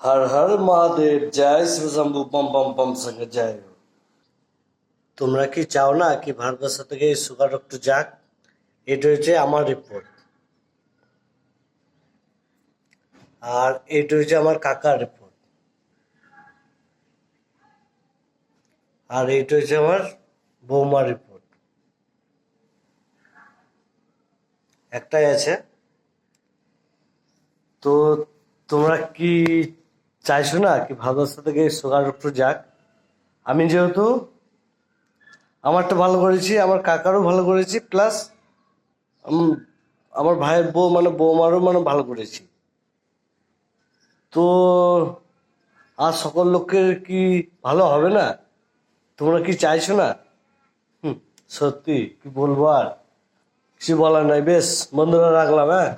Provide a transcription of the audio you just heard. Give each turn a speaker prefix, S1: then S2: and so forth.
S1: हर हर महादेव जय शिव शंभु पम पम पम संग जय हो। তোমরা কি চাও না কি ভারতবর্ষ থেকে এই সুগার রোগটা যাক? এটা হচ্ছে আমার রিপোর্ট, আর এটা হচ্ছে আমার কাকার রিপোর্ট, আর এইটা হচ্ছে আমার বৌমার রিপোর্ট। একটাই আছে। তো তোমরা কি চাইছো না কি ভারতবর্ষ থেকে এই সুগার রোগটা যাক? আমি যেহেতু আমারটা ভালো করেছি, আমার কাকারও ভালো করেছি, প্লাস আমার ভাইয়ের বউ মানে বৌমারও মানে ভালো করেছি। তো আর সকল লোকের কি ভালো হবে না? তোমরা কি চাইছো না? সত্যি কি বলবো, আর কিছু বলার নাই। বেশ বন্ধুরা, রাখলাম। হ্যাঁ।